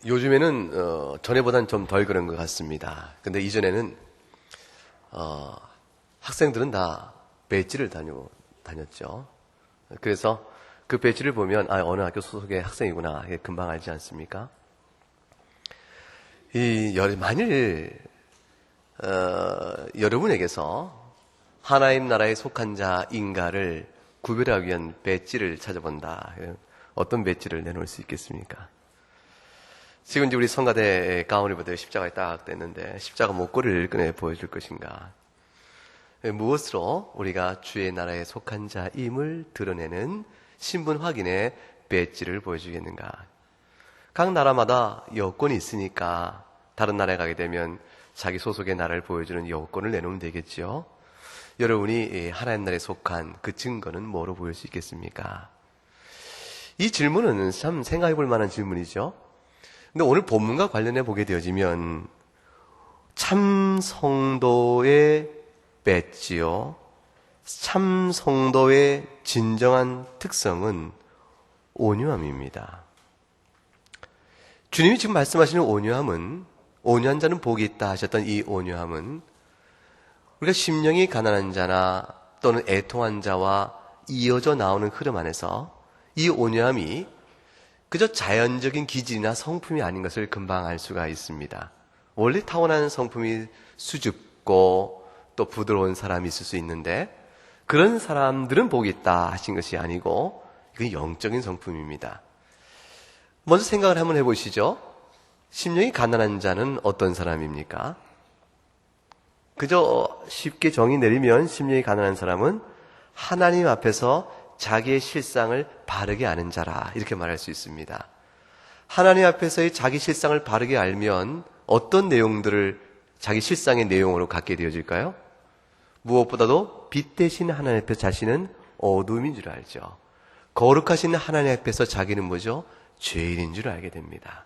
요즘에는 전에보다는 좀 덜 그런 것 같습니다. 근데 이전에는 학생들은 다 배지를 다녔죠. 그래서 그 배지를 보면 어느 학교 소속의 학생이구나 금방 알지 않습니까? 만일 여러분에게서 하나님 나라에 속한 자인가를 구별하기 위한 배지를 찾아본다. 어떤 배지를 내놓을 수 있겠습니까? 지금 이제 우리 성가대 가운을 보되 십자가에 딱 뗐는데 십자가 목걸이를 꺼내 보여줄 것인가? 무엇으로 우리가 주의 나라에 속한 자임을 드러내는 신분 확인의 배지를 보여주겠는가? 각 나라마다 여권이 있으니까 다른 나라에 가게 되면 자기 소속의 나라를 보여주는 여권을 내놓으면 되겠죠. 여러분이 하나님 나라에 속한 그 증거는 뭐로 보일 수 있겠습니까? 이 질문은 참 생각해 볼 만한 질문이죠. 근데 오늘 본문과 관련해 보게 되어지면 참 성도의 배지요, 참 성도의 진정한 특성은 온유함입니다. 주님이 지금 말씀하시는 온유함은, 온유한 자는 복이 있다 하셨던 이 온유함은 우리가 심령이 가난한 자나 또는 애통한 자와 이어져 나오는 흐름 안에서 이 온유함이 그저 자연적인 기질이나 성품이 아닌 것을 금방 알 수가 있습니다. 원래 타고난 성품이 수줍고 또 부드러운 사람이 있을 수 있는데 그런 사람들은 복이 있다 하신 것이 아니고 그게 영적인 성품입니다. 먼저 생각을 한번 해보시죠. 심령이 가난한 자는 어떤 사람입니까? 그저 쉽게 정의 내리면 심령이 가난한 사람은 하나님 앞에서 자기의 실상을 바르게 아는 자라 이렇게 말할 수 있습니다. 하나님 앞에서의 자기 실상을 바르게 알면 어떤 내용들을 자기 실상의 내용으로 갖게 되어질까요? 무엇보다도 빛 대신 하나님 앞에서 자신은 어둠인 줄 알죠. 거룩하신 하나님 앞에서 자기는 뭐죠? 죄인인 줄 알게 됩니다.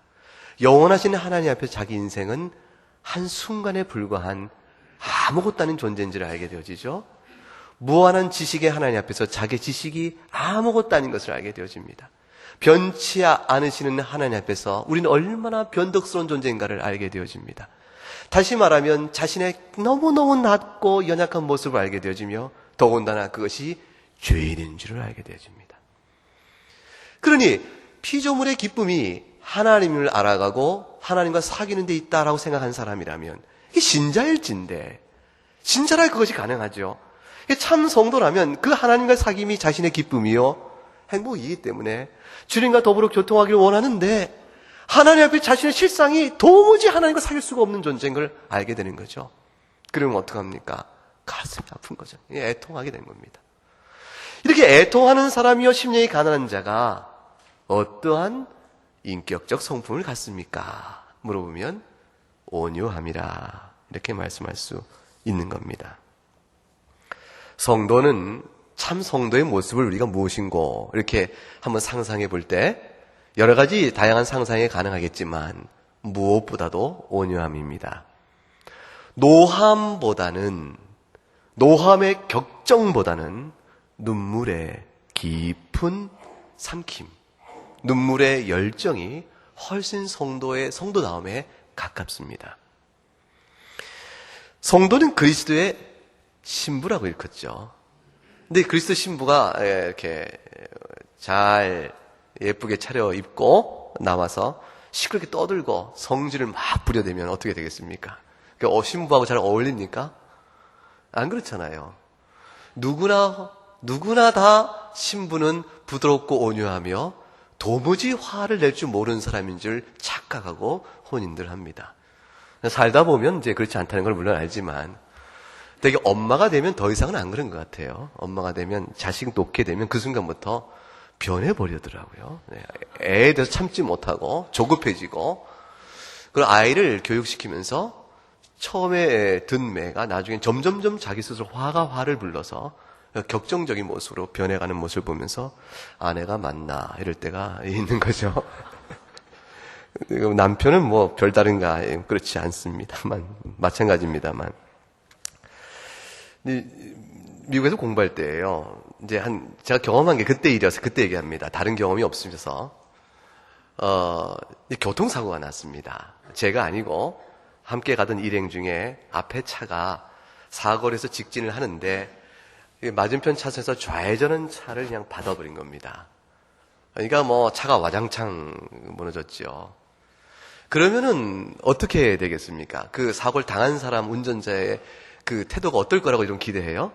영원하신 하나님 앞에서 자기 인생은 한순간에 불과한 아무것도 아닌 존재인 줄 알게 되어지죠. 무한한 지식의 하나님 앞에서 자기 지식이 아무것도 아닌 것을 알게 되어집니다. 변치 않으시는 하나님 앞에서 우리는 얼마나 변덕스러운 존재인가를 알게 되어집니다. 다시 말하면 자신의 너무너무 낮고 연약한 모습을 알게 되어지며 더군다나 그것이 죄인인 줄을 알게 되어집니다. 그러니 피조물의 기쁨이 하나님을 알아가고 하나님과 사귀는 데 있다라고 생각한 사람이라면 이게 신자일진데 신자라 그것이 가능하죠. 참 성도라면 그 하나님과 사귐이 자신의 기쁨이요 행복이기 때문에 주님과 더불어 교통하기를 원하는데 하나님 앞에 자신의 실상이 도무지 하나님과 사귈 수가 없는 존재인 걸 알게 되는 거죠. 그러면 어떡합니까? 가슴이 아픈 거죠. 애통하게 된 겁니다. 이렇게 애통하는 사람이요 심령이 가난한 자가 어떠한 인격적 성품을 갖습니까? 물어보면 온유함이라 이렇게 말씀할 수 있는 겁니다. 성도는 참 성도의 모습을 우리가 무엇인고 이렇게 한번 상상해 볼 때 여러 가지 다양한 상상이 가능하겠지만 무엇보다도 온유함입니다. 노함의 격정보다는 눈물의 깊은 삼킴, 눈물의 열정이 훨씬 성도다움에 가깝습니다. 성도는 그리스도의 신부라고 일컫죠. 근데 그리스도 신부가 이렇게 잘 예쁘게 차려입고 나와서 시끄럽게 떠들고 성질을 막 부려대면 어떻게 되겠습니까? 신부하고 잘 어울립니까? 안 그렇잖아요. 누구나 다 신부는 부드럽고 온유하며 도무지 화를 낼 줄 모르는 사람인 줄 착각하고 혼인들 합니다. 살다 보면 이제 그렇지 않다는 걸 물론 알지만 되게 엄마가 되면 더 이상은 안 그런 것 같아요. 엄마가 되면 자식 놓게 되면 그 순간부터 변해버리더라고요. 애에 대해서 참지 못하고 조급해지고 그리고 아이를 교육시키면서 처음에 든 매가 나중에 점점점 자기 스스로 화를 불러서 격정적인 모습으로 변해가는 모습을 보면서 아내가 맞나 이럴 때가 있는 거죠. 남편은 뭐 별다른가 그렇지 않습니다만 마찬가지입니다만 미국에서 공부할 때예요. 이제 제가 경험한 게 그때 일이어서 그때 얘기합니다. 다른 경험이 없으셔서 교통사고가 났습니다. 제가 아니고 함께 가던 일행 중에 앞에 차가 사거리에서 직진을 하는데 맞은편 차선에서 좌회전한 차를 그냥 받아버린 겁니다. 그러니까 차가 와장창 무너졌죠. 그러면은 어떻게 되겠습니까? 그 사고를 당한 사람 운전자의 그 태도가 어떨 거라고 좀 기대해요?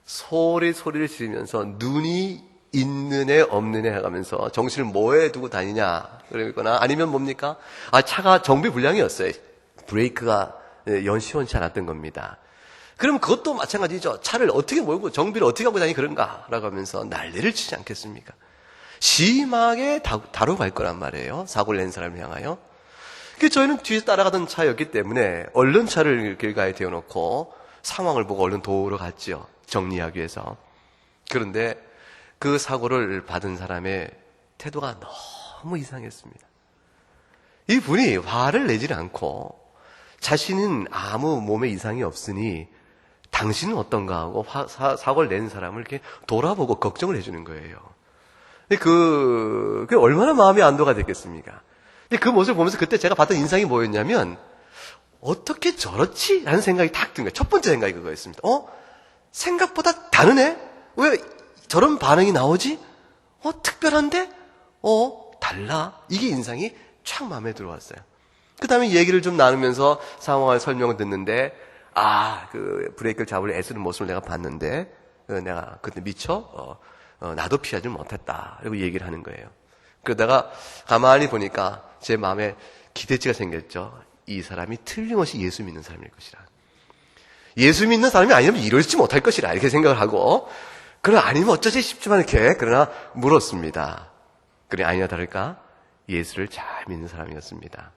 소리를 지르면서 눈이 있는 애 없는 애 하면서 정신을 뭐에 두고 다니냐 그러거나 아니면 뭡니까? 차가 정비 불량이었어요. 브레이크가 시원치 않았던 겁니다. 그럼 그것도 마찬가지죠. 차를 어떻게 몰고 정비를 어떻게 하고 다니 그런가 라고 하면서 난리를 치지 않겠습니까? 심하게 다루고 갈 거란 말이에요. 사고를 낸 사람을 향하여. 저희는 뒤에서 따라가던 차였기 때문에 얼른 차를 길가에 대어놓고 상황을 보고 얼른 도로 갔죠. 정리하기 위해서. 그런데 그 사고를 받은 사람의 태도가 너무 이상했습니다. 이분이 화를 내지 않고 자신은 아무 몸에 이상이 없으니 당신은 어떤가 하고 사고를 낸 사람을 이렇게 돌아보고 걱정을 해주는 거예요. 그게 얼마나 마음이 안도가 됐겠습니까? 그 모습을 보면서 그때 제가 받던 인상이 뭐였냐면 어떻게 저렇지? 라는 생각이 탁 든 거예요. 첫 번째 생각이 그거였습니다. 생각보다 다르네? 왜 저런 반응이 나오지? 특별한데? 달라? 이게 인상이 촥 마음에 들어왔어요. 그 다음에 얘기를 좀 나누면서 상황을 설명을 듣는데 그 브레이크를 잡으려 애쓰는 모습을 내가 봤는데 내가 그때 미처 나도 피하지 못했다. 라고 얘기를 하는 거예요. 그러다가 가만히 보니까 제 마음에 기대치가 생겼죠. 이 사람이 틀림없이 예수 믿는 사람일 것이라. 예수 믿는 사람이 아니면 이러지 못할 것이라 이렇게 생각을 하고 그러나 아니면 어쩌지 싶지만 이렇게 그러나 물었습니다. 그래 아니나 다를까 예수를 잘 믿는 사람이었습니다.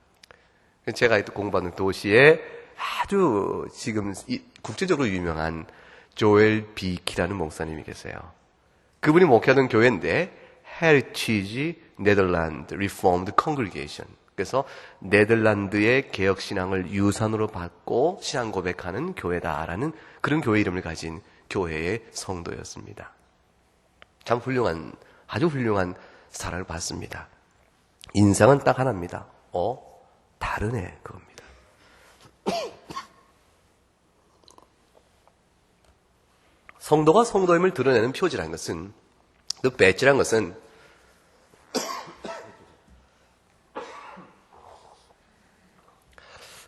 제가 공부하는 도시에 아주 지금 국제적으로 유명한 조엘 비키라는 목사님이 계세요. 그분이 목회하던 교회인데 Heritage Netherlands Reformed Congregation. 그래서 네덜란드의 개혁신앙을 유산으로 받고 신앙 고백하는 교회다라는 그런 교회 이름을 가진 교회의 성도였습니다. 참 아주 훌륭한 사랑을 받습니다. 인상은 딱 하나입니다. 다르네 그겁니다. 성도가 성도임을 드러내는 표지라는 것은 또 배지라는 것은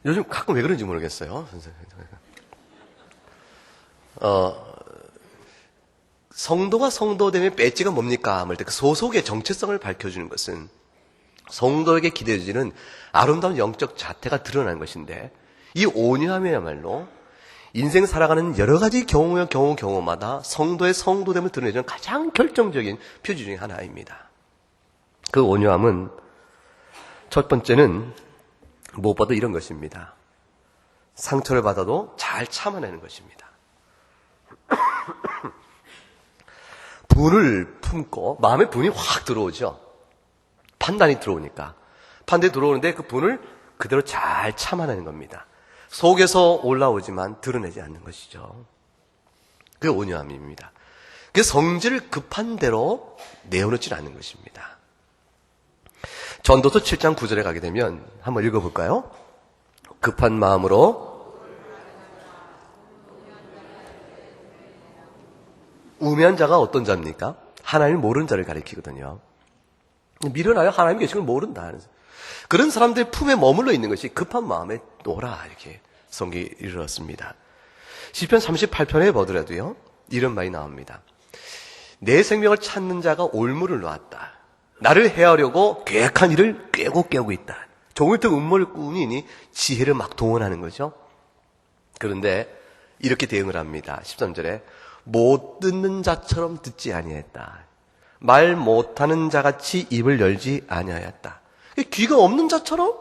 요즘 가끔 왜 그런지 모르겠어요. 성도가 성도됨의 배지가 뭡니까? 할 때 그 소속의 정체성을 밝혀주는 것은 성도에게 기대해지는 아름다운 영적 자태가 드러나는 것인데 이 온유함이야말로 인생 살아가는 여러 가지 경우마다 성도의 성도됨을 드러내주는 가장 결정적인 표지 중에 하나입니다. 그 온유함은 첫 번째는 무엇보다 이런 것입니다. 상처를 받아도 잘 참아내는 것입니다. 분을 품고 마음에 분이 확 들어오죠. 판단이 들어오니까. 판단이 들어오는데 그 분을 그대로 잘 참아내는 겁니다. 속에서 올라오지만 드러내지 않는 것이죠. 그게 온유함입니다. 그 성질을 급한 대로 내어놓지 않는 것입니다. 전도서 7장 9절에 가게 되면 한번 읽어볼까요? 급한 마음으로 우매한 자가 어떤 자입니까? 하나님을 모르는 자를 가리키거든요. 미련하여 하나님 계신 걸 모른다. 그런 사람들의 품에 머물러 있는 것이 급한 마음에 노라 이렇게 성경이 이르렀습니다. 시편 38편에 보더라도요 이런 말이 나옵니다. 내 생명을 찾는 자가 올무를 놓았다. 나를 해하려고 계획한 일을 깨고 있다. 종일토 음모를 꾸니니 지혜를 막 동원하는 거죠. 그런데 이렇게 대응을 합니다. 13절에 못 듣는 자처럼 듣지 아니했다. 말 못하는 자같이 입을 열지 아니하였다. 귀가 없는 자처럼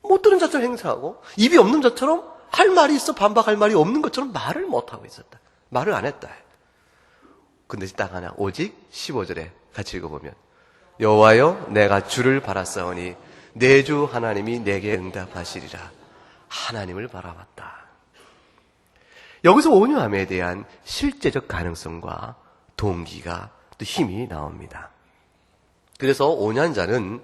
못 들은 자처럼 행사하고 입이 없는 자처럼 할 말이 있어 반박할 말이 없는 것처럼 말을 못하고 있었다. 말을 안 했다. 근데 딱 하나 오직 15절에 같이 읽어보면 여호와여 내가 주를 바라사오니 내 주 하나님이 내게 응답하시리라. 하나님을 바라봤다. 여기서 온유함에 대한 실제적 가능성과 동기가 또 힘이 나옵니다. 그래서 온유한 자는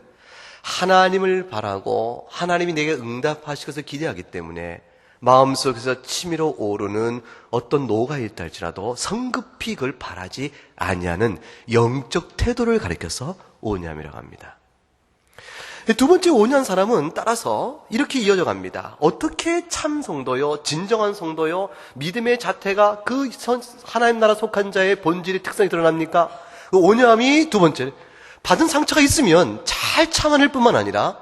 하나님을 바라고 하나님이 내게 응답하시고서 기대하기 때문에 마음속에서 치밀어 오르는 어떤 노가 있다 할지라도 성급히 그걸 바라지 아니하는 영적 태도를 가리켜서 오념이라고 합니다. 두 번째 오념 사람은 따라서 이렇게 이어져 갑니다. 어떻게 참 성도요, 진정한 성도요, 믿음의 자태가 그 하나님 나라 속한 자의 본질의 특성이 드러납니까? 그 오념이 두 번째, 받은 상처가 있으면 잘 참아낼 뿐만 아니라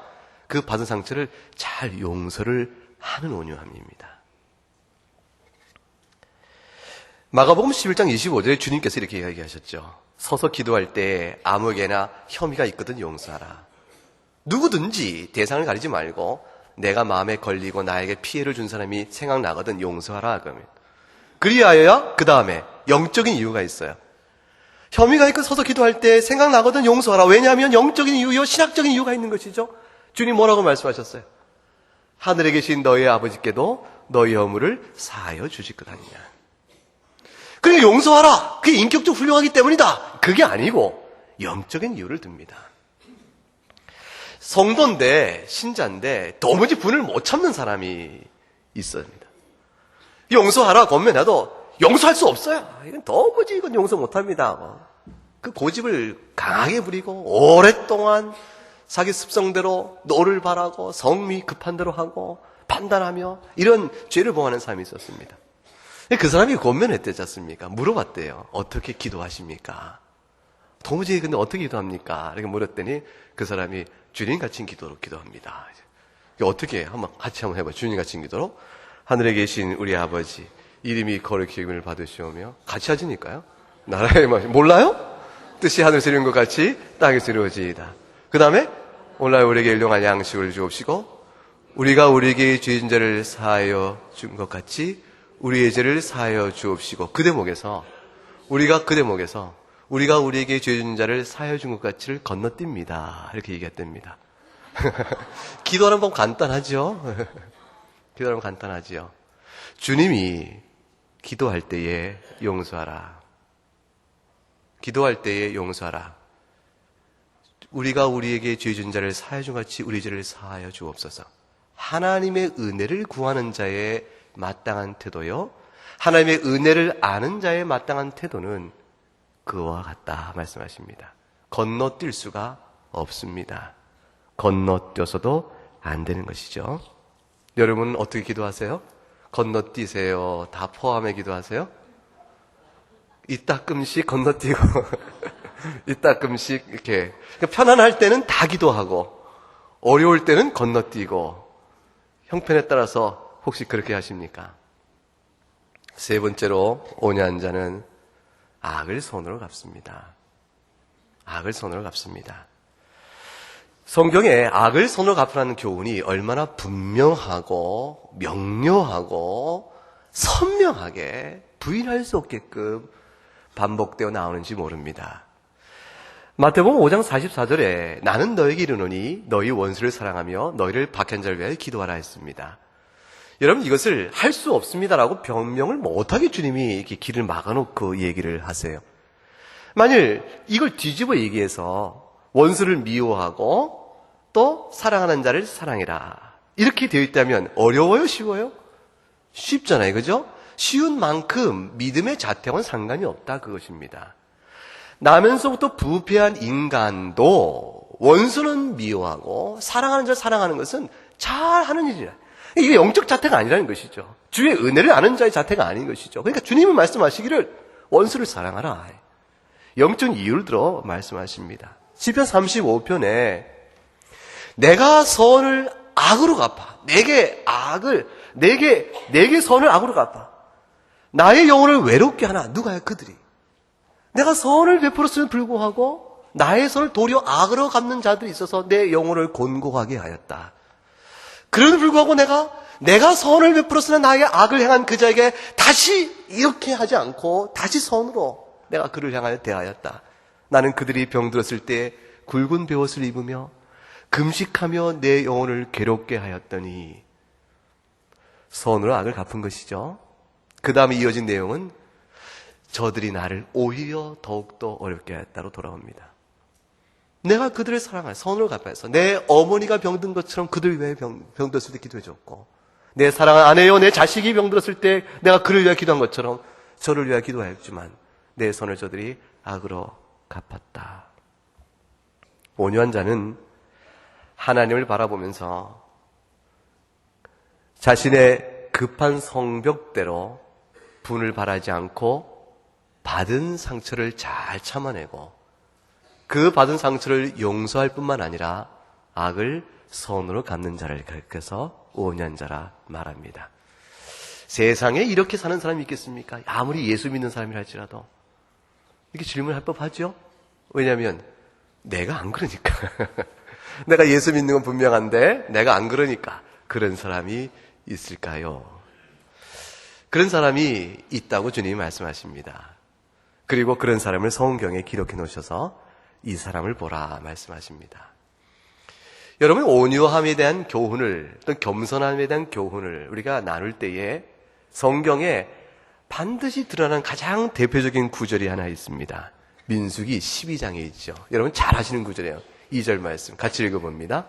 그 받은 상처를 잘 용서를 하는 온유함입니다. 마가복음 11장 25절에 주님께서 이렇게 이야기하셨죠. 서서 기도할 때 아무에게나 혐의가 있거든 용서하라. 누구든지 대상을 가리지 말고 내가 마음에 걸리고 나에게 피해를 준 사람이 생각나거든 용서하라. 그러면 그리하여야 그 다음에 영적인 이유가 있어요. 혐의가 있고 서서 기도할 때 생각나거든 용서하라. 왜냐하면 영적인 이유요, 신학적인 이유가 있는 것이죠. 주님 뭐라고 말씀하셨어요? 하늘에 계신 너희 아버지께도 너희 허물을 사하여 주실 것 아니냐. 그러니까 용서하라. 그게 인격적 훌륭하기 때문이다. 그게 아니고 영적인 이유를 듭니다. 성도인데 신자인데 도무지 분을 못 참는 사람이 있습니다. 용서하라 권면해도 용서할 수 없어요. 이건 도무지 이건 용서 못합니다. 그 고집을 강하게 부리고 오랫동안 자기 습성대로 노를 바라고 성미 급한 대로 하고 판단하며 이런 죄를 범하는 사람이 있었습니다. 그 사람이 권면했대지 않습니까? 물어봤대요. 어떻게 기도하십니까? 도무지 근데 어떻게 기도합니까? 이렇게 물었더니 그 사람이 주님 갇힌 기도로 기도합니다. 어떻게 같이 한번 해봐요. 주님 갇힌 기도로 하늘에 계신 우리 아버지 이름이 거룩히 여김을 받으시오며 같이 하시니까요. 나라의 맛 몰라요? 뜻이 하늘에서 이룬 것 같이 땅에서 이루어지이다. 그 다음에 오늘 우리에게 일용할 양식을 주옵시고 우리가 우리에게 죄진 자를 사하여 준 것 같이 우리의 죄를 사하여 주옵시고 그 대목에서 우리가 우리에게 죄진 자를 사하여 준 것 같이를 건너뜁니다. 이렇게 얘기했답니다. 기도하는 법 간단하죠? 기도하는 법 간단하지요. 주님이 기도할 때에 용서하라. 기도할 때에 용서하라. 우리가 우리에게 죄진 자를 사하여 준 같이 우리 죄를 사하여 주옵소서. 하나님의 은혜를 구하는 자의 마땅한 태도요. 하나님의 은혜를 아는 자의 마땅한 태도는 그와 같다 말씀하십니다. 건너뛸 수가 없습니다. 건너뛰어서도 안 되는 것이죠. 여러분은 어떻게 기도하세요? 건너뛰세요. 다 포함해 기도하세요? 이따끔씩 건너뛰고 이따끔씩 이렇게 편안할 때는 다 기도하고 어려울 때는 건너뛰고 형편에 따라서 혹시 그렇게 하십니까? 세 번째로 온유한 자는 악을 손으로 갚습니다. 악을 손으로 갚습니다. 성경에 악을 손으로 갚으라는 교훈이 얼마나 분명하고 명료하고 선명하게 부인할 수 없게끔 반복되어 나오는지 모릅니다. 마태복음 5장 44절에 나는 너에게 이르노니 너희 원수를 사랑하며 너희를 박해한 자를 위하여 기도하라 했습니다. 여러분 이것을 할 수 없습니다라고 변명을 못하게 주님이 이렇게 길을 막아놓고 얘기를 하세요. 만일 이걸 뒤집어 얘기해서 원수를 미워하고 또 사랑하는 자를 사랑해라 이렇게 되어 있다면 어려워요? 쉬워요? 쉽잖아요. 그죠? 쉬운 만큼 믿음의 자태와는 상관이 없다 그것입니다. 나면서부터 부패한 인간도 원수는 미워하고 사랑하는 자를 사랑하는 것은 잘하는 일이라. 이게 영적 자태가 아니라는 것이죠. 주의 은혜를 아는 자의 자태가 아닌 것이죠. 그러니까 주님은 말씀하시기를 원수를 사랑하라. 영적 이유를 들어 말씀하십니다. 시편 35편에 내가 선을 악으로 갚아. 내게 선을 악으로 갚아. 나의 영혼을 외롭게 하나. 누가요? 그들이. 내가 선을 베풀었음에도 불구하고 나의 선을 도리어 악으로 갚는 자들이 있어서 내 영혼을 곤고하게 하였다. 그럼에도 불구하고 내가 선을 베풀었으나 나에게 악을 행한 그 자에게 다시 이렇게 하지 않고 다시 선으로 내가 그를 향하여 대하였다. 나는 그들이 병들었을 때 굵은 베옷을 입으며 금식하며 내 영혼을 괴롭게 하였더니 선으로 악을 갚은 것이죠. 그 다음에 이어진 내용은 저들이 나를 오히려 더욱더 어렵게 하였다로 돌아옵니다. 내가 그들을 사랑할 선을 갚아서 내 어머니가 병든 것처럼 그들 위해 병들었을 때 기도해줬고, 내 사랑하는 아내요 내 자식이 병들었을 때 내가 그를 위해 기도한 것처럼 저를 위해 기도하였지만 내 선을 저들이 악으로 갚았다. 온유한 자는 하나님을 바라보면서 자신의 급한 성벽대로 분을 바라지 않고 받은 상처를 잘 참아내고 그 받은 상처를 용서할 뿐만 아니라 악을 선으로 갚는 자를 가리켜서 온유한 자라 말합니다. 세상에 이렇게 사는 사람이 있겠습니까? 아무리 예수 믿는 사람이라 할지라도 이렇게 질문할 법하죠. 왜냐하면 내가 안 그러니까. 내가 예수 믿는 건 분명한데 내가 안 그러니까 그런 사람이 있을까요? 그런 사람이 있다고 주님이 말씀하십니다. 그리고 그런 사람을 성경에 기록해 놓으셔서 이 사람을 보라 말씀하십니다. 여러분, 온유함에 대한 교훈을, 또는 겸손함에 대한 교훈을 우리가 나눌 때에 성경에 반드시 드러나는 가장 대표적인 구절이 하나 있습니다. 민수기 12장에 있죠. 여러분 잘 아시는 구절이에요. 2절 말씀 같이 읽어봅니다.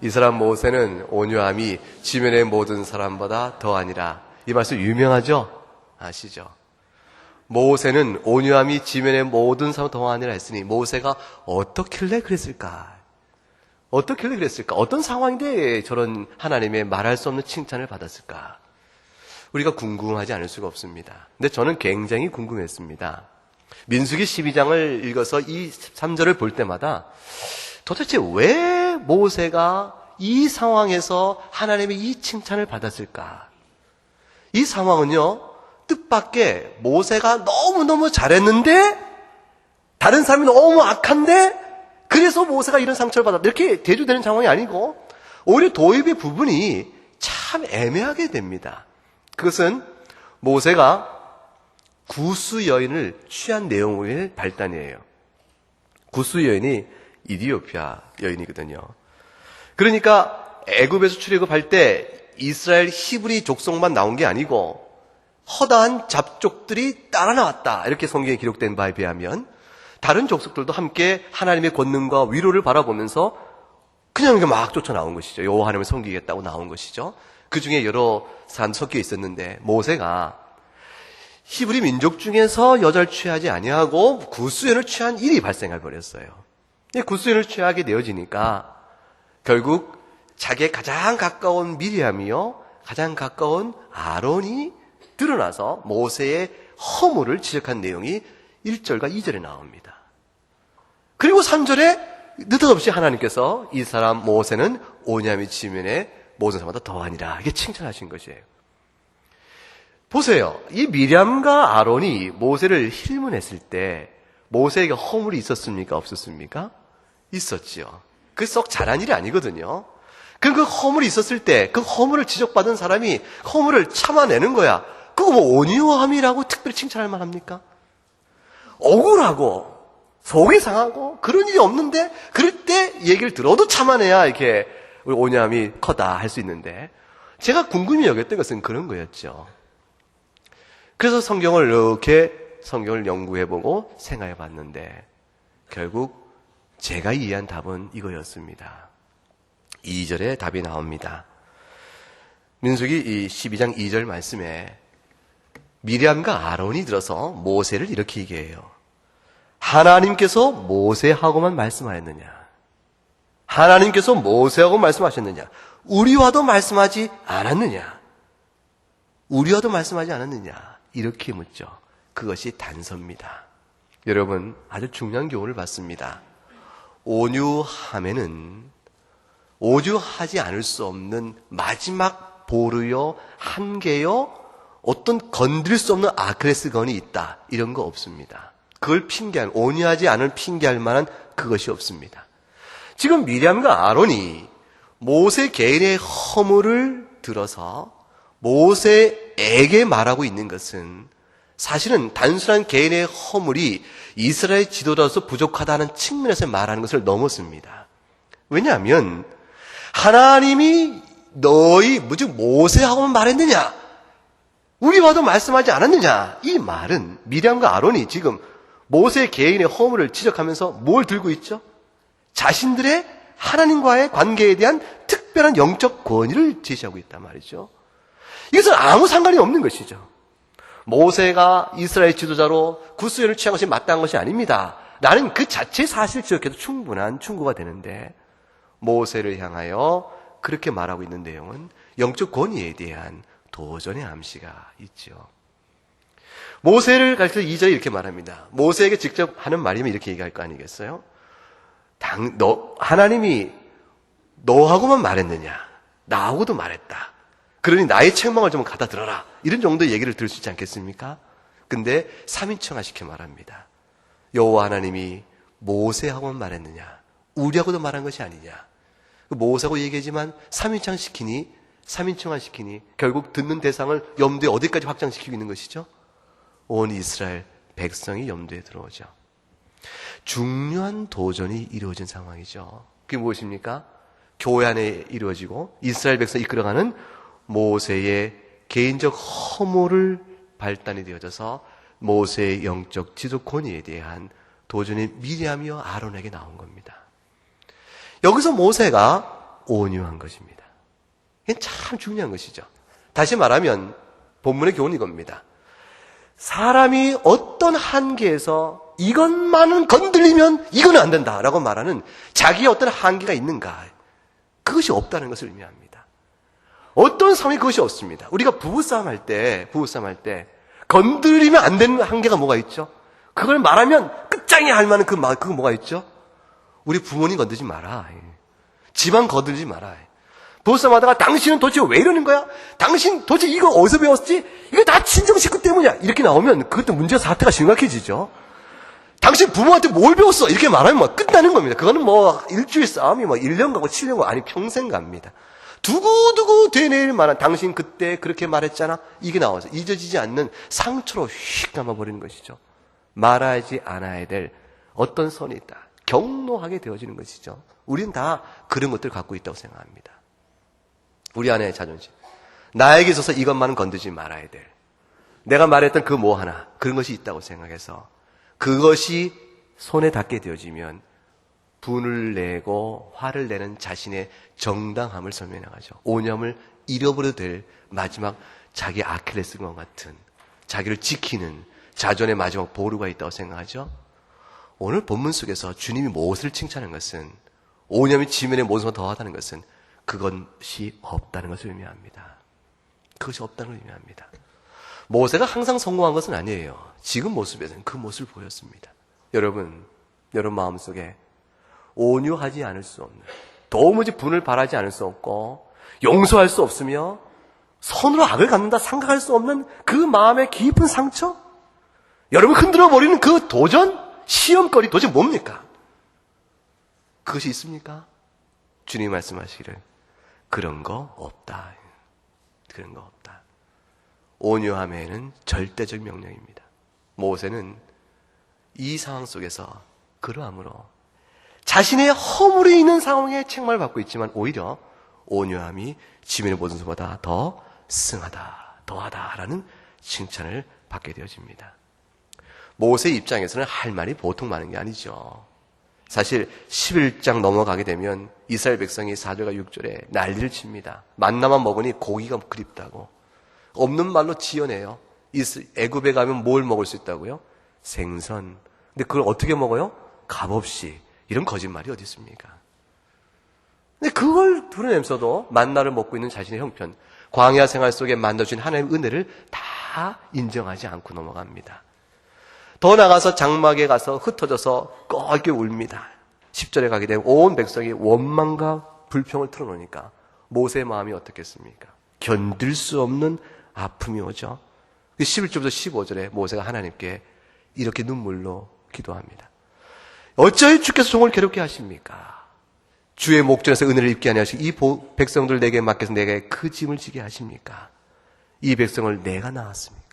이 사람 모세는 온유함이 지면의 모든 사람보다 더하니라. 이 말씀 유명하죠? 아시죠? 모세는 온유함이 지면의 모든 사람보다 더하니라 했으니 모세가 어떻길래 그랬을까? 어떻길래 그랬을까? 어떤 상황인데 저런 하나님의 말할 수 없는 칭찬을 받았을까? 우리가 궁금하지 않을 수가 없습니다. 근데 저는 굉장히 궁금했습니다. 민수기 12장을 읽어서 이 13절을 볼 때마다 도대체 왜 모세가 이 상황에서 하나님의 이 칭찬을 받았을까? 이 상황은요, 뜻밖의 모세가 너무너무 잘했는데 다른 사람이 너무 악한데 그래서 모세가 이런 상처를 받았다. 이렇게 대조되는 상황이 아니고 오히려 도입의 부분이 참 애매하게 됩니다. 그것은 모세가 구스 여인을 취한 내용의 발단이에요. 구스 여인이 이디오피아 여인이거든요. 그러니까 애굽에서 출애굽할 때 이스라엘 히브리 족속만 나온 게 아니고 허다한 잡족들이 따라 나왔다. 이렇게 성경에 기록된 바에 비하면 다른 족속들도 함께 하나님의 권능과 위로를 바라보면서 그냥 막 쫓아 나온 것이죠. 여호와 하나님을 섬기겠다고 나온 것이죠. 그 중에 여러 사람 섞여 있었는데 모세가 히브리 민족 중에서 여자를 취하지 아니하고 구스연을 취한 일이 발생해 버렸어요. 구스연을 취하게 되어지니까 결국 자기의 가장 가까운 미리암이요, 가장 가까운 아론이 드러나서 모세의 허물을 지적한 내용이 1절과 2절에 나옵니다. 그리고 3절에 느닷없이 하나님께서 이 사람 모세는 온유함이 지면에 모든 사람보다 더하니라 이렇게 칭찬하신 것이에요. 보세요. 이 미리암과 아론이 모세를 힐문했을 때 모세에게 허물이 있었습니까? 없었습니까? 있었지요. 그게 썩 잘한 일이 아니거든요. 그 허물이 있었을 때 그 허물을 지적받은 사람이 허물을 참아내는 거야. 그거 뭐 온유함이라고 특별히 칭찬할 만합니까? 억울하고 속이 상하고 그런 일이 없는데 그럴 때 얘기를 들어도 참아내야 이렇게 우리 온유함이 커다 할 수 있는데 제가 궁금히 여겼던 것은 그런 거였죠. 그래서 성경을 연구해보고 생각해봤는데 결국 제가 이해한 답은 이거였습니다. 2절에 답이 나옵니다. 민수기 12장 2절 말씀에 미리암과 아론이 들어서 모세를 이렇게 얘기해요. 하나님께서 모세하고만 말씀하였느냐? 하나님께서 모세하고 말씀하셨느냐? 우리와도 말씀하지 않았느냐? 우리와도 말씀하지 않았느냐? 이렇게 묻죠. 그것이 단서입니다. 여러분, 아주 중요한 교훈을 받습니다. 온유함에는 오주하지 않을 수 없는 마지막 보루요, 한계요, 어떤 건드릴 수 없는 아크레스건이 있다. 이런 거 없습니다. 그걸 핑계할, 온유하지 않을 핑계할 만한 그것이 없습니다. 지금 미리암과 아론이 모세 개인의 허물을 들어서 모세에게 말하고 있는 것은 사실은 단순한 개인의 허물이 이스라엘 지도자로서 부족하다는 측면에서 말하는 것을 넘었습니다. 왜냐하면 하나님이 너희 무슨 모세하고만 말했느냐? 우리와도 말씀하지 않았느냐? 이 말은 미리암과 아론이 지금 모세 개인의 허물을 지적하면서 뭘 들고 있죠? 자신들의 하나님과의 관계에 대한 특별한 영적 권위를 제시하고 있단 말이죠. 이것은 아무 상관이 없는 것이죠. 모세가 이스라엘 지도자로 구수연을 취한 것이 마땅한 것이 아닙니다. 나는 그 자체 사실 기억해도 충분한 충고가 되는데 모세를 향하여 그렇게 말하고 있는 내용은 영적 권위에 대한 도전의 암시가 있죠. 모세를 가르쳐 2절에 이렇게 말합니다. 모세에게 직접 하는 말이면 이렇게 얘기할 거 아니겠어요? 하나님이 너하고만 말했느냐? 나하고도 말했다. 그러니 나의 책망을 좀 갖다 들어라. 이런 정도의 얘기를 들을 수 있지 않겠습니까? 근데 3인칭화 시켜 말합니다. 여호와 하나님이 모세하고만 말했느냐? 우리하고도 말한 것이 아니냐? 모세하고 얘기하지만 3인칭화 시키니 결국 듣는 대상을 염두에 어디까지 확장시키고 있는 것이죠? 온 이스라엘 백성이 염두에 들어오죠. 중요한 도전이 이루어진 상황이죠. 그게 무엇입니까? 교회 안에 이루어지고 이스라엘 백성이 이끌어가는 모세의 개인적 허물을 발단이 되어져서 모세의 영적 지도 권위에 대한 도전이 미리암이와 아론에게 나온 겁니다. 여기서 모세가 온유한 것입니다. 이게 참 중요한 것이죠. 다시 말하면 본문의 교훈이 이겁니다. 사람이 어떤 한계에서 이것만은 건들리면 이거는 안 된다라고 말하는 자기의 어떤 한계가 있는가, 그것이 없다는 것을 의미합니다. 어떤 상황이 그것이 없습니다. 우리가 부부싸움 할 때 건드리면 안 되는 한계가 뭐가 있죠? 그걸 말하면 끝장이 할 만한 그거 뭐가 있죠? 우리 부모님 건드리지 마라. 집안 건드리지 마라. 부부싸움 하다가 당신은 도대체 왜 이러는 거야? 당신 도대체 이거 어디서 배웠지? 이거 다 친정 식구 때문이야. 이렇게 나오면 그것도 문제가 사태가 심각해지죠. 당신 부모한테 뭘 배웠어? 이렇게 말하면 끝나는 겁니다. 그거는 일주일 싸움이 1년 가고 7년 가고 아니 평생 갑니다. 두고두고 되뇌일 만한 당신 그때 그렇게 말했잖아. 이게 나와서 잊어지지 않는 상처로 휙 감아버리는 것이죠. 말하지 않아야 될 어떤 선이 있다. 경노하게 되어지는 것이죠. 우리는 다 그런 것들을 갖고 있다고 생각합니다. 우리 안에 자존심. 나에게 있어서 이것만은 건드지 말아야 될. 내가 말했던 그 뭐 하나 그런 것이 있다고 생각해서 그것이 손에 닿게 되어지면 분을 내고 화를 내는 자신의 정당함을 설명해 나가죠. 오념을 잃어버려도 될 마지막 자기 아킬레스건 같은 자기를 지키는 자존의 마지막 보루가 있다고 생각하죠. 오늘 본문 속에서 주님이 무엇을 칭찬하는 것은 오념이 지면의 모습과 더하다는 것은 그것이 없다는 것을 의미합니다. 그것이 없다는 걸 의미합니다. 모세가 항상 성공한 것은 아니에요. 지금 모습에서는 그 모습을 보였습니다. 여러분 마음속에 온유하지 않을 수 없는, 도무지 분을 바라지 않을 수 없고 용서할 수 없으며 선으로 악을 갚는다 생각할 수 없는 그 마음의 깊은 상처, 여러분 흔들어버리는 그 도전, 시험거리 도대체 뭡니까? 그것이 있습니까? 주님이 말씀하시기를 그런 거 없다. 그런 거 없다. 온유함에는 절대적 명령입니다. 모세는 이 상황 속에서 그러함으로 자신의 허물이 있는 상황에 책망을 받고 있지만 오히려 온유함이 지면의 모든 것보다 더 승하다, 더하다라는 칭찬을 받게 되어집니다. 모세의 입장에서는 할 말이 보통 많은 게 아니죠. 사실 11장 넘어가게 되면 이스라엘 백성이 4절과 6절에 난리를 칩니다. 만나만 먹으니 고기가 그립다고. 없는 말로 지어내요. 애굽에 가면 뭘 먹을 수 있다고요? 생선. 근데 그걸 어떻게 먹어요? 값없이. 이런 거짓말이 어디 있습니까? 근데 그걸 드러내면서도 만나를 먹고 있는 자신의 형편, 광야 생활 속에 만나주신 하나님의 은혜를 다 인정하지 않고 넘어갑니다. 더 나가서 장막에 가서 흩어져서 껄게 울니다. 10절에 가게 되면 온 백성이 원망과 불평을 틀어놓으니까 모세의 마음이 어떻겠습니까? 견딜 수 없는 아픔이 오죠. 11절부터 15절에 모세가 하나님께 이렇게 눈물로 기도합니다. 어찌하여 주께서 종을 괴롭게 하십니까? 주의 목전에서 은혜를 입게 하냐 하시고 이 백성들 내게 맡겨서 내게 그 짐을 지게 하십니까? 이 백성을 내가 낳았습니까?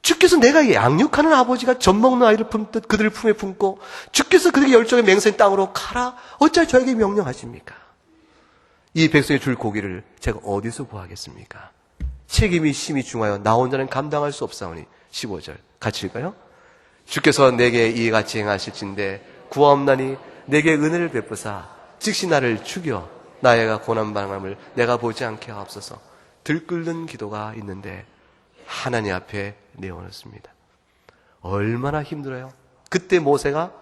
주께서 내가 양육하는 아버지가 젖먹는 아이를 품듯 그들을 품에 품고 주께서 그들에게 열정의 맹세인 땅으로 가라 어찌하여 저에게 명령하십니까? 이 백성이 줄 고기를 제가 어디서 구하겠습니까? 책임이 심히 중하여 나 혼자는 감당할 수 없사오니 15절 같이 읽어요. 주께서 내게 이같이 행하실진데 구하옵나니 내게 은혜를 베푸사 즉시 나를 죽여 나의 고난방함을 내가 보지 않게 하옵소서. 들끓는 기도가 있는데 하나님 앞에 내어놓습니다. 얼마나 힘들어요. 그때 모세가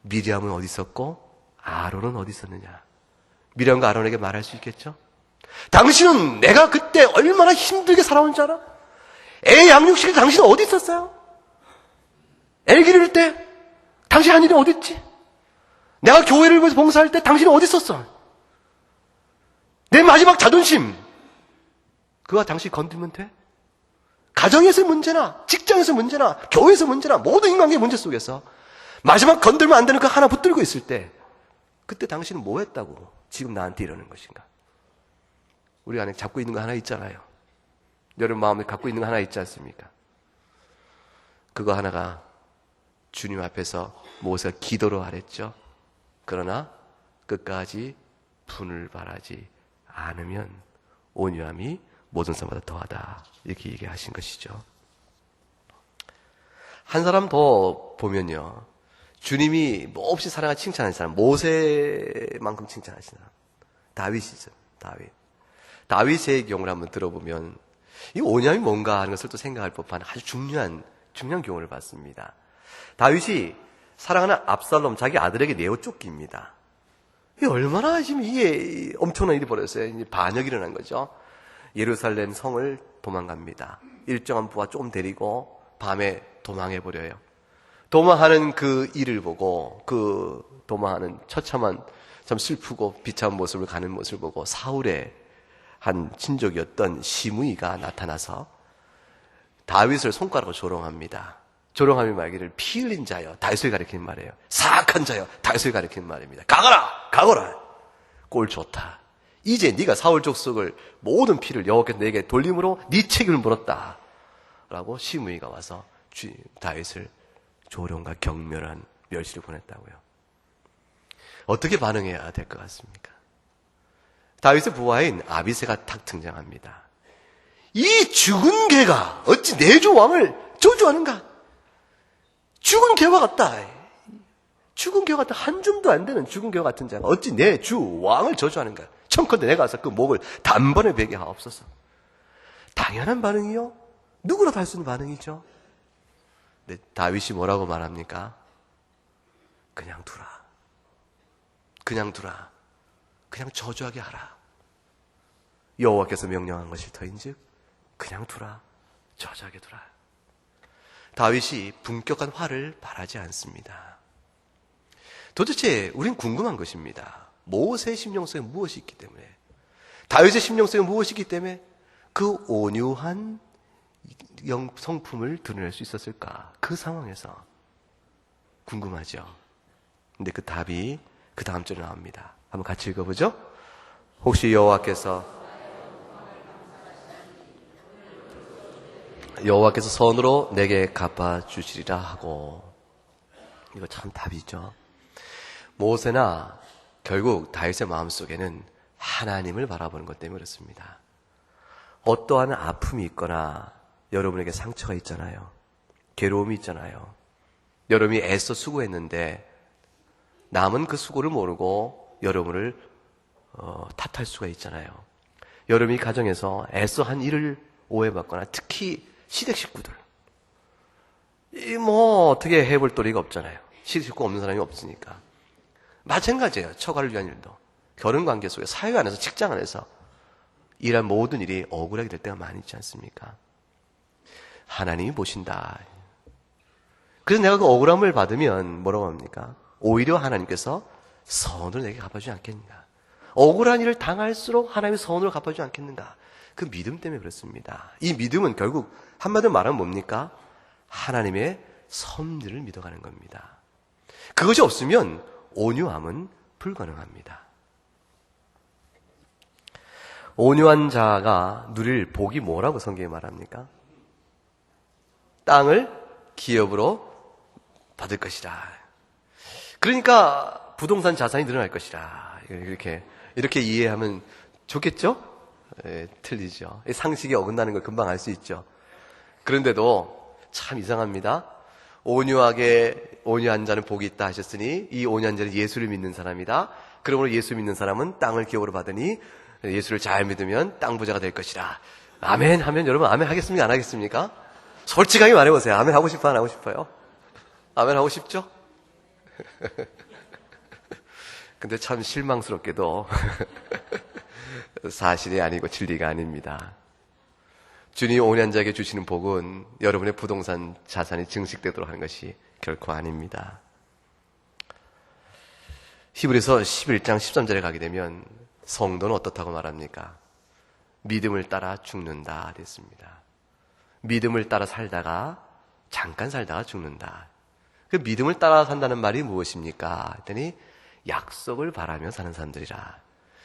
미리암은 어디 있었고 아론은 어디 있었느냐. 미리암과 아론에게 말할 수 있겠죠. 당신은 내가 그때 얼마나 힘들게 살아온 줄 알아? 애 양육시킬 때 당신은 어디 있었어요? 애 기를 때 당신 한 일이 어디 있지? 내가 교회를 위해서 봉사할 때 당신은 어디 있었어? 내 마지막 자존심 그거 당신 건들면 돼? 가정에서의 문제나 직장에서 문제나 교회에서 문제나 모든 인간관계 문제 속에서 마지막 건들면 안 되는 거 하나 붙들고 있을 때 그때 당신은 뭐 했다고 지금 나한테 이러는 것인가? 우리 안에 잡고 있는 거 하나 있잖아요. 여러분 마음에 갖고 있는 거 하나 있지 않습니까? 그거 하나가 주님 앞에서 모세가 기도로 하랬죠. 그러나 끝까지 분을 바라지 않으면 온유함이 모든 사람보다 더하다. 이렇게 얘기하신 것이죠. 한 사람 더 보면요. 주님이 몹시 사랑하는 칭찬하는 사람, 모세만큼 칭찬하시는 사람. 다윗이죠. 다윗의 경우를 한번 들어보면 이 온유함이 뭔가 하는 것을 또 생각할 법한 아주 중요한 경우를 봤습니다. 다윗이 사랑하는 압살롬 자기 아들에게 내어 쫓깁니다. 이 얼마나 지금 이게 엄청난 일이 벌어졌어요. 이제 반역이 일어난 거죠. 예루살렘 성을 도망갑니다. 일정한 부하 좀 데리고 밤에 도망해버려요. 도망하는 그 일을 보고 그 도망하는 처참한 참 슬프고 비참한 모습을 가는 모습을 보고 사울의 한 친족이었던 시므이가 나타나서 다윗을 손가락으로 조롱합니다. 조롱하며 말기를 피 흘린 자여 다윗을 가리키는 말이에요. 사악한 자여 다윗을 가리키는 말입니다. 가거라. 꼴 좋다. 이제 네가 사울 족속을 모든 피를 여호와께서 내게 돌림으로 네 책임을 물었다. 라고 시므이가 와서 다윗을 조롱과 경멸한 멸시를 보냈다고요. 어떻게 반응해야 될 것 같습니까? 다윗의 부하인 아비새가 탁 등장합니다. 이 죽은 개가 어찌 내 주 왕을 저주하는가? 죽은 개와 같다. 죽은 개와 같다. 한 줌도 안 되는 죽은 개와 같은 자가 어찌 내 주 왕을 저주하는가? 청컨대 내가 가서 그 목을 단번에 베게 하옵소서. 당연한 반응이요. 누구라도 할 수 있는 반응이죠. 근데 다윗이 뭐라고 말합니까? 그냥 두라. 그냥 저주하게 하라. 여호와께서 명령한 것이 터인즉 그냥 두라. 저주하게 두라. 다윗이 분격한 화를 발하지 않습니다. 도대체 우린 궁금한 것입니다. 모세의 심령 속에 무엇이 있기 때문에, 다윗의 심령 속에 무엇이 있기 때문에 그 온유한 성품을 드러낼 수 있었을까? 그 상황에서 궁금하죠. 근데 그 답이 그 다음 절에 나옵니다. 한번 같이 읽어보죠. 혹시 여호와께서 선으로 내게 갚아주시리라 하고. 이거 참 답이죠. 모세나 결국 다윗의 마음속에는 하나님을 바라보는 것 때문에 그렇습니다. 어떠한 아픔이 있거나 여러분에게 상처가 있잖아요. 괴로움이 있잖아요. 여러분이 애써 수고했는데 남은 그 수고를 모르고 여러분을 탓할 수가 있잖아요. 여러분이 가정에서 애써 한 일을 오해받거나 특히 시댁 식구들 어떻게 해볼 도리가 없잖아요. 시댁 식구 없는 사람이 없으니까. 마찬가지예요. 처가를 위한 일도. 결혼관계 속에 사회 안에서 직장 안에서 일한 모든 일이 억울하게 될 때가 많이 있지 않습니까? 하나님이 보신다. 그래서 내가 그 억울함을 받으면 뭐라고 합니까? 오히려 하나님께서 선으로 내게 갚아주지 않겠는가? 억울한 일을 당할수록 하나님이 선으로 갚아주지 않겠는가? 그 믿음 때문에 그렇습니다. 이 믿음은 결국 한마디로 말하면 뭡니까? 하나님의 섭리를 믿어가는 겁니다. 그것이 없으면 온유함은 불가능합니다. 온유한 자가 누릴 복이 뭐라고 성경이 말합니까? 땅을 기업으로 받을 것이라. 그러니까 부동산 자산이 늘어날 것이라. 이렇게 이해하면 좋겠죠? 틀리죠. 상식에 어긋나는 걸 금방 알 수 있죠. 그런데도 참 이상합니다. 온유한 자는 복이 있다 하셨으니 이 온유한 자는 예수를 믿는 사람이다. 그러므로 예수 믿는 사람은 땅을 기업으로 받으니 예수를 잘 믿으면 땅 부자가 될 것이라. 아멘 하면 여러분 아멘 하겠습니까? 안 하겠습니까? 솔직하게 말해보세요. 아멘 하고 싶어요? 안 하고 싶어요? 아멘 하고 싶죠? 근데 참 실망스럽게도 사실이 아니고 진리가 아닙니다. 주님이 온유한 자에게 주시는 복은 여러분의 부동산 자산이 증식되도록 하는 것이 결코 아닙니다. 히브리서 11장 13절에 가게 되면 성도는 어떻다고 말합니까? 믿음을 따라 죽는다 됐습니다. 믿음을 따라 살다가 잠깐 살다가 죽는다. 그 믿음을 따라 산다는 말이 무엇입니까? 했더니 약속을 바라며 사는 사람들이라.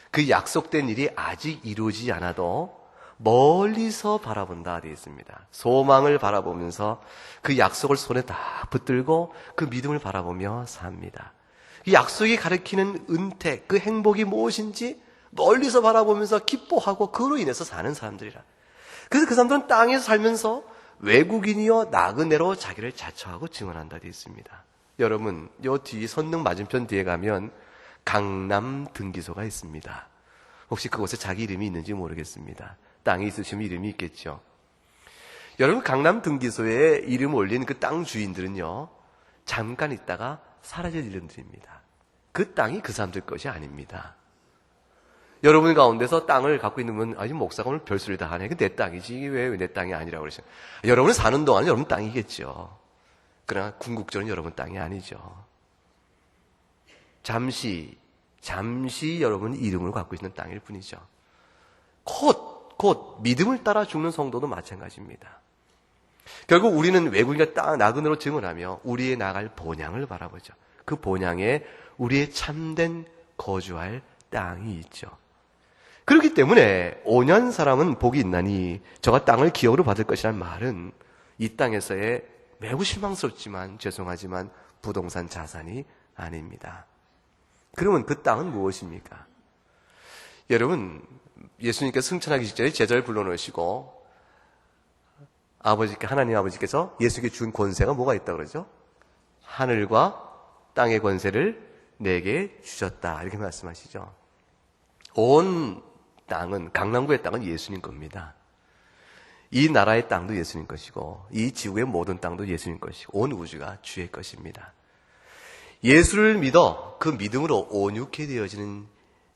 그 약속된 일이 아직 이루어지지 않아도 멀리서 바라본다 되어 있습니다. 소망을 바라보면서 그 약속을 손에 다 붙들고 그 믿음을 바라보며 삽니다. 이 약속이 가리키는 은택, 그 행복이 무엇인지 멀리서 바라보면서 기뻐하고 그로 인해서 사는 사람들이라. 그래서 그 사람들은 땅에서 살면서 외국인이여 나그네로 자기를 자처하고 증언한다 되어 있습니다. 여러분, 요 뒤 선릉 맞은편 뒤에 가면 강남 등기소가 있습니다. 혹시 그곳에 자기 이름이 있는지 모르겠습니다. 땅에 있으시면 이름이 있겠죠. 여러분, 강남 등기소에 이름 올린 그 땅 주인들은요, 잠깐 있다가 사라질 이름들입니다. 그 땅이 그 사람들 것이 아닙니다. 여러분 가운데서 땅을 갖고 있는 분, 아니 목사가 오늘 별소리 다 하네. 내 땅이지 왜 내 땅이 아니라고 그러죠. 여러분은 사는 동안 여러분 땅이겠죠. 그러나 궁극적으로는 여러분 땅이 아니죠. 잠시 여러분 이름을 갖고 있는 땅일 뿐이죠. 곧 믿음을 따라 죽는 성도도 마찬가지입니다. 결국 우리는 외국인과 땅 나그네로 증언하며 우리의 나갈 본향을 바라보죠. 그 본향에 우리의 참된 거주할 땅이 있죠. 그렇기 때문에 5년 사람은 복이 있나니 저가 땅을 기업으로 받을 것이라는 말은 이 땅에서의 매우 실망스럽지만 죄송하지만 부동산 자산이 아닙니다. 그러면 그 땅은 무엇입니까? 여러분, 예수님께서 승천하기 직전에 제자를 불러놓으시고 하나님 아버지께서 예수께 준 권세가 뭐가 있다고 그러죠? 하늘과 땅의 권세를 내게 주셨다 이렇게 말씀하시죠. 온 땅은, 강남구의 땅은 예수님 겁니다. 이 나라의 땅도 예수님 것이고 이 지구의 모든 땅도 예수님 것이고 온 우주가 주의 것입니다. 예수를 믿어 그 믿음으로 온유케 되어지는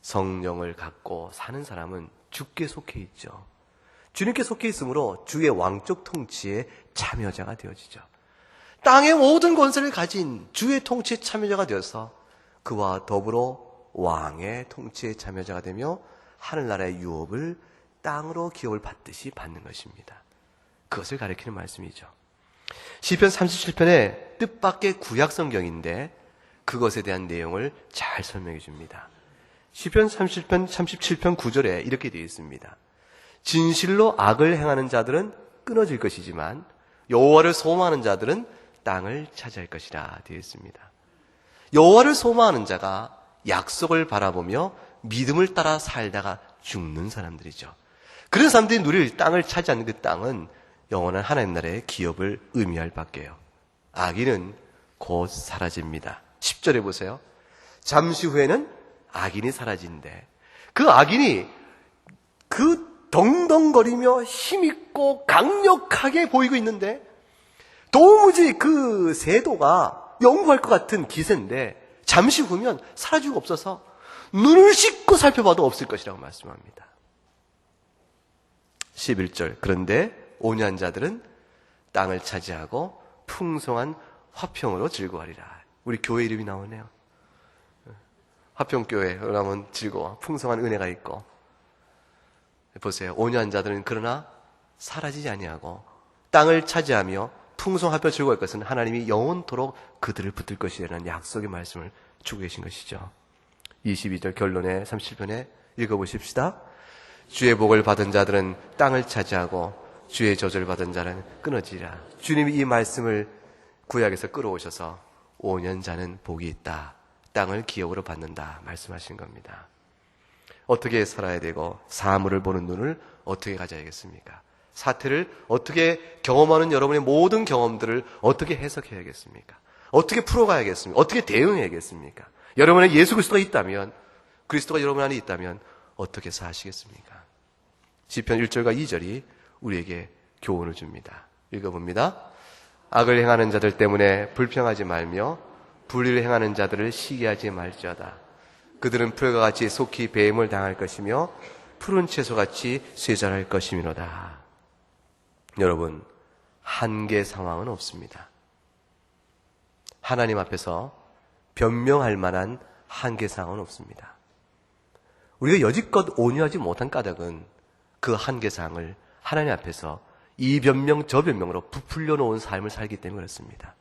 성령을 갖고 사는 사람은 주께 속해 있죠. 주님께 속해 있으므로 주의 왕적 통치에 참여자가 되어지죠. 땅의 모든 권세를 가진 주의 통치에 참여자가 되어서 그와 더불어 왕의 통치에 참여자가 되며 하늘나라의 유업을 땅으로 기업을 받듯이 받는 것입니다. 그것을 가리키는 말씀이죠. 시편 37편의 뜻밖의 구약 성경인데 그것에 대한 내용을 잘 설명해 줍니다. 시편 37편 9절에 이렇게 되어 있습니다. 진실로 악을 행하는 자들은 끊어질 것이지만 여호와를 소망하는 자들은 땅을 차지할 것이라 되어 있습니다. 여호와를 소망하는 자가 약속을 바라보며 믿음을 따라 살다가 죽는 사람들이죠. 그런 사람들이 누릴 땅을 차지하는 그 땅은 영원한 하나님 나라의 기업을 의미할 밖에요. 악인은 곧 사라집니다. 10절에 보세요. 잠시 후에는 악인이 사라진대. 그 악인이 그 덩덩거리며 힘있고 강력하게 보이고 있는데 도무지 그 세도가 영구할 것 같은 기세인데 잠시 후면 사라지고 없어서 눈을 씻고 살펴봐도 없을 것이라고 말씀합니다. 11절. 그런데 온유한 자들은 땅을 차지하고 풍성한 화평으로 즐거워하리라. 우리 교회 이름이 나오네요. 화평교회 그러면 즐거워. 풍성한 은혜가 있고. 보세요. 온유한 자들은 그러나 사라지지 아니하고 땅을 차지하며 풍성하며 즐거워할 것은 하나님이 영원토록 그들을 붙들 것이라는 약속의 말씀을 주고 계신 것이죠. 22절 결론에 37편에 읽어보십시다. 주의 복을 받은 자들은 땅을 차지하고 주의 저주를 받은 자는 끊어지리라. 주님이 이 말씀을 구약에서 끌어오셔서 5년 자는 복이 있다. 땅을 기업으로 받는다 말씀하신 겁니다. 어떻게 살아야 되고 사물을 보는 눈을 어떻게 가져야겠습니까? 사태를 어떻게 경험하는 여러분의 모든 경험들을 어떻게 해석해야겠습니까? 어떻게 풀어가야겠습니까? 어떻게 대응해야겠습니까? 여러분 안에 예수 그리스도가 있다면, 그리스도가 여러분 안에 있다면 어떻게 사시겠습니까? 시편 1절과 2절이 우리에게 교훈을 줍니다. 읽어봅니다. 악을 행하는 자들 때문에 불평하지 말며 불의를 행하는 자들을 시기하지 말지어다. 그들은 풀과 같이 속히 배임을 당할 것이며 푸른 채소같이 쇠잔할 것이미로다. 여러분, 한계 상황은 없습니다. 하나님 앞에서 변명할 만한 한계 상황은 없습니다. 우리가 여지껏 온유하지 못한 까닭은 그 한계 상황을 하나님 앞에서 이 변명 저 변명으로 부풀려 놓은 삶을 살기 때문에 그렇습니다.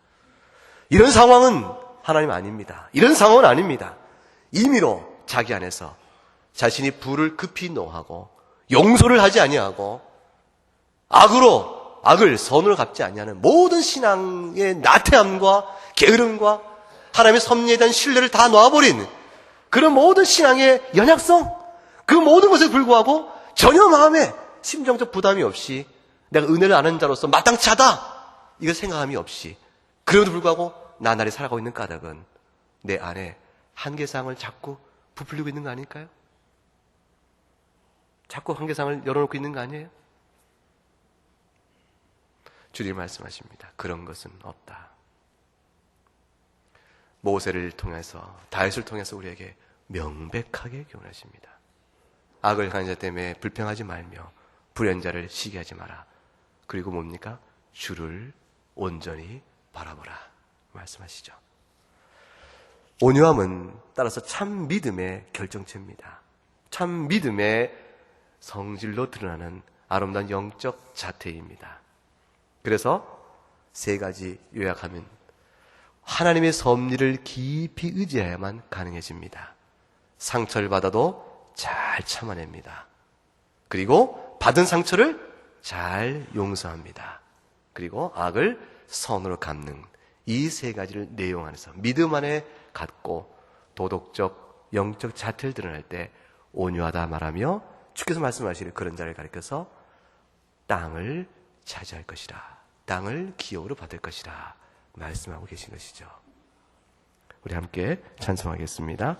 이런 상황은 하나님 아닙니다. 이런 상황은 아닙니다. 임의로 자기 안에서 자신이 불을 급히 노하고 용서를 하지 아니하고 악을 선으로 갚지 아니하는 모든 신앙의 나태함과 게으름과 하나님의 섭리에 대한 신뢰를 다 놓아버린 그런 모든 신앙의 연약성, 그 모든 것에 불구하고 전혀 마음에 심정적 부담이 없이 내가 은혜를 아는 자로서 마땅치 하다 이걸 생각함이 없이, 그럼에도 불구하고 나날이 살아가고 있는 까닭은 내 안에 한계상을 자꾸 부풀리고 있는 거 아닐까요? 자꾸 한계상을 열어놓고 있는 거 아니에요? 주님 말씀하십니다. 그런 것은 없다. 모세를 통해서, 다윗을 통해서 우리에게 명백하게 교훈하십니다. 악을 행하는 자 때문에 불평하지 말며 불의한 자를 시기하지 마라. 그리고 뭡니까? 주를 온전히 바라보라 말씀하시죠. 온유함은 따라서 참 믿음의 결정체입니다. 참 믿음의 성질로 드러나는 아름다운 영적 자태입니다. 그래서 세 가지 요약하면 하나님의 섭리를 깊이 의지해야만 가능해집니다. 상처를 받아도 잘 참아냅니다. 그리고 받은 상처를 잘 용서합니다. 그리고 악을 선으로 갚는 이 세 가지를 내용 안에서 믿음 안에 갖고 도덕적, 영적 자태를 드러낼 때 온유하다 말하며 주께서 말씀하시는 그런 자를 가리켜서 땅을 차지할 것이라, 땅을 기업으로 받을 것이라 말씀하고 계신 것이죠. 우리 함께 찬송하겠습니다.